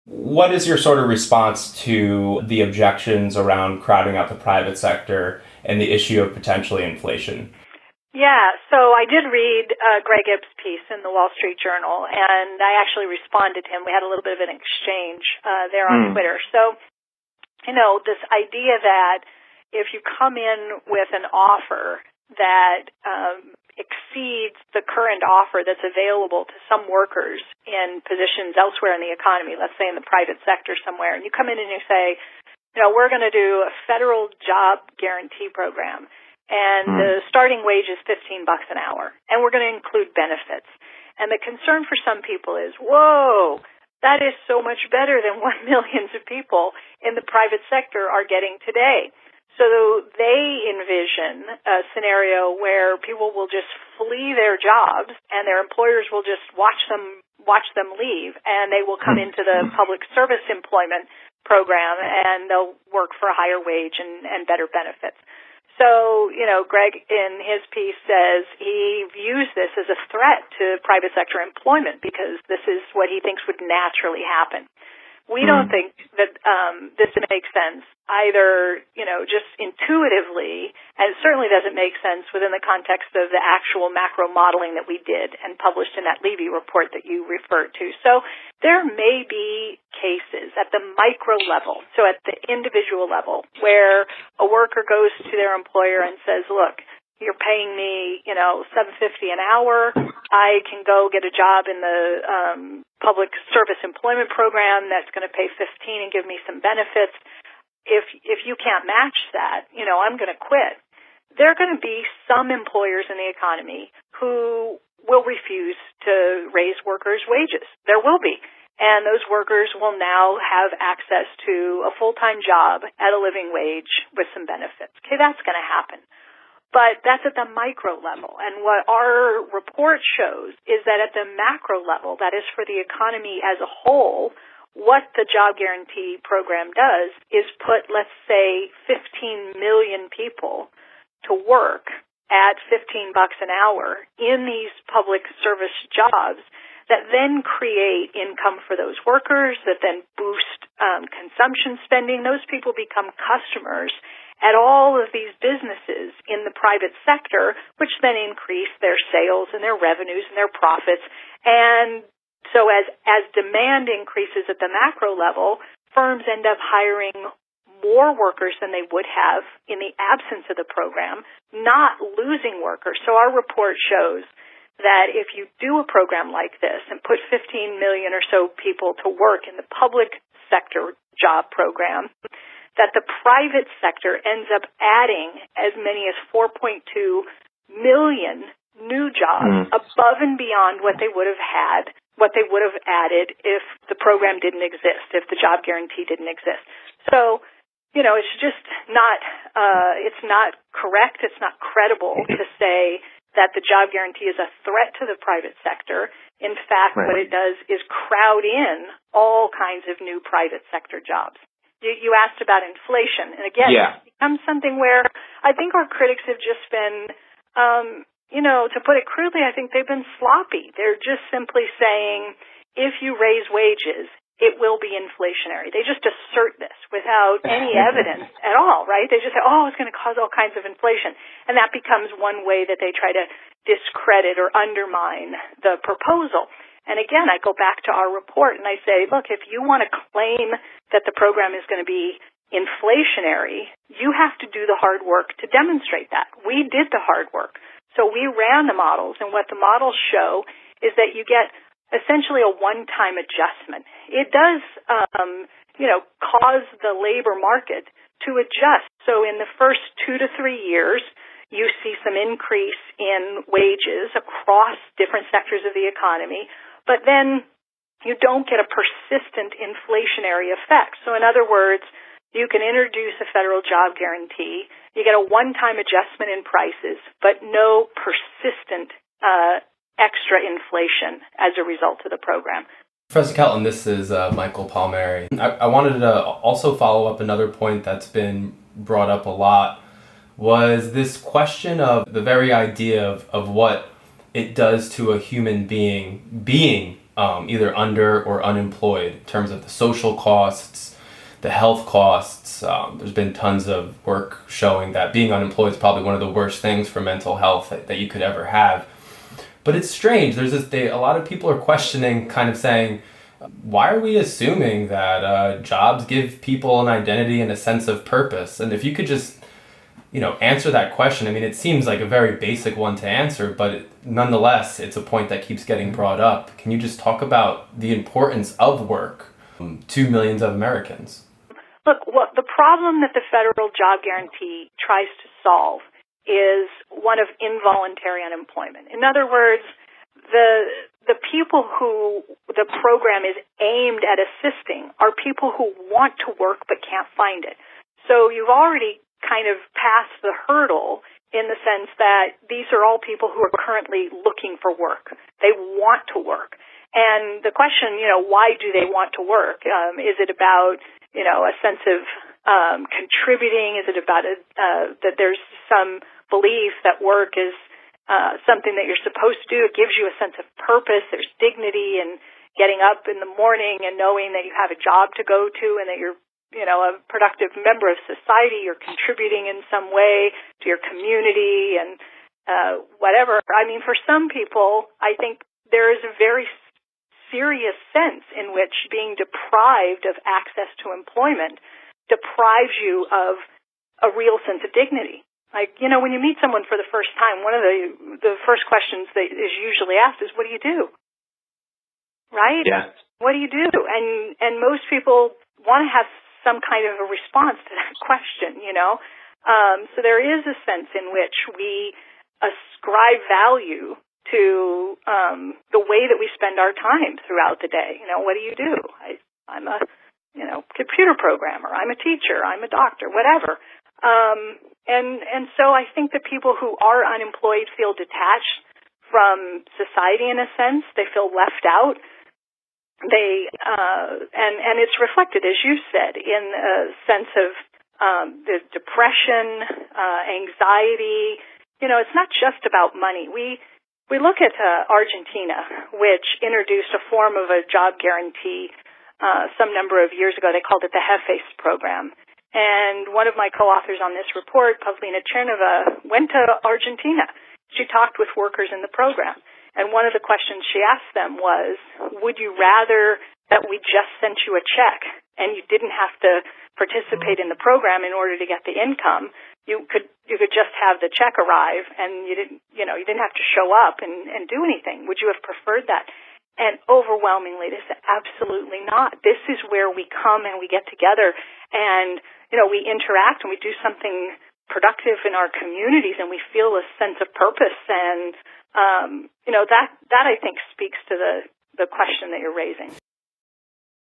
What is your sort of response to the objections around crowding out the private sector and the issue of potentially inflation? Yeah, so I did read Greg Ibb's piece in the Wall Street Journal, and I actually responded to him. We had a little bit of an exchange there on Twitter. So, this idea that if you come in with an offer that exceeds the current offer that's available to some workers in positions elsewhere in the economy, let's say in the private sector somewhere, and you come in and you say, we're going to do a federal job guarantee program, and the starting wage is $15 an hour, and we're going to include benefits. And the concern for some people is, whoa, that is so much better than what millions of people in the private sector are getting today. So they envision a scenario where people will just flee their jobs and their employers will just watch them leave, and they will come into the public service employment program and they'll work for a higher wage and better benefits. So, Greg in his piece says he views this as a threat to private sector employment because this is what he thinks would naturally happen. We don't think that this makes sense either, just intuitively, and it certainly doesn't make sense within the context of the actual macro modeling that we did and published in that Levy report that you referred to. So there may be cases at the micro level, so at the individual level, where a worker goes to their employer and says, look, you're paying me, $7.50 an hour. I can go get a job in the public service employment program that's going to pay $15 and give me some benefits. If you can't match that, I'm going to quit. There are going to be some employers in the economy who will refuse to raise workers' wages. There will be. And those workers will now have access to a full-time job at a living wage with some benefits. Okay, that's going to happen. But that's at the micro level. And what our report shows is that at the macro level, that is for the economy as a whole, what the job guarantee program does is put, let's say, 15 million people to work at $15 an hour in these public service jobs that then create income for those workers, that then boost consumption spending. Those people become customers at all of these businesses in the private sector, which then increase their sales and their revenues and their profits. And so as demand increases at the macro level, firms end up hiring more workers than they would have in the absence of the program, not losing workers. So our report shows that if you do a program like this and put 15 million or so people to work in the public sector job program, that the private sector ends up adding as many as 4.2 million new jobs above and beyond what they would have had, what they would have added if the program didn't exist, if the job guarantee didn't exist. So, it's just not, it's not correct, it's not credible to say that the job guarantee is a threat to the private sector. In fact, what it does is crowd in all kinds of new private sector jobs. You asked about inflation, and again, it becomes something where I think our critics have just been, to put it crudely, I think they've been sloppy. They're just simply saying, if you raise wages, it will be inflationary. They just assert this without any evidence at all, right? They just say, it's going to cause all kinds of inflation, and that becomes one way that they try to discredit or undermine the proposal. And again, I go back to our report and I say, look, if you want to claim that the program is going to be inflationary, you have to do the hard work to demonstrate that. We did the hard work. So we ran the models, and what the models show is that you get essentially a one-time adjustment. It does, cause the labor market to adjust. So in the first 2 to 3 years, you see some increase in wages across different sectors of the economy, but then you don't get a persistent inflationary effect. So in other words, you can introduce a federal job guarantee, you get a one-time adjustment in prices, but no persistent extra inflation as a result of the program. Professor Kelton, this is Michael Palmieri. I wanted to also follow up another point that's been brought up a lot, was this question of the very idea of what it does to a human being either under or unemployed in terms of the social costs, the health costs. There's been tons of work showing that being unemployed is probably one of the worst things for mental health that you could ever have. But it's strange. A lot of people are questioning, kind of saying, why are we assuming that jobs give people an identity and a sense of purpose? And if you could just, answer that question. I mean, it seems like a very basic one to answer, but nonetheless, it's a point that keeps getting brought up. Can you just talk about the importance of work to millions of Americans? Look, the problem that the federal job guarantee tries to solve is one of involuntary unemployment. In other words, the people who the program is aimed at assisting are people who want to work but can't find it. So you've already kind of passed the hurdle in the sense that these are all people who are currently looking for work. They want to work. And the question, why do they want to work? Is it about, a sense of contributing? Is it about that there's some belief that work is something that you're supposed to do? It gives you a sense of purpose. There's dignity in getting up in the morning and knowing that you have a job to go to and that you're, a productive member of society. You're contributing in some way to your community and whatever. I mean, for some people, I think there is a very serious sense in which being deprived of access to employment deprives you of a real sense of dignity. Like, when you meet someone for the first time, one of the first questions that is usually asked is, what do you do? Right? Yeah. What do you do? And most people want to have some kind of a response to that question, So there is a sense in which we ascribe value to the way that we spend our time throughout the day. What do you do? I'm a, computer programmer. I'm a teacher. I'm a doctor, whatever. And so I think that people who are unemployed feel detached from society in a sense. They feel left out. And it's reflected, as you said, in a sense of the depression, anxiety. It's not just about money. We look at Argentina, which introduced a form of a job guarantee some number of years ago. They called it the Jefes program. And one of my co-authors on this report, Pavlina Chernova, went to Argentina. She talked with workers in the program. And one of the questions she asked them was, would you rather that we just sent you a check and you didn't have to participate in the program in order to get the income? You could just have the check arrive and you didn't have to show up and do anything. Would you have preferred that? And overwhelmingly, they said, absolutely not. This is where we come and we get together and, we interact and we do something productive in our communities and we feel a sense of purpose. And, that I think speaks to the question that you're raising.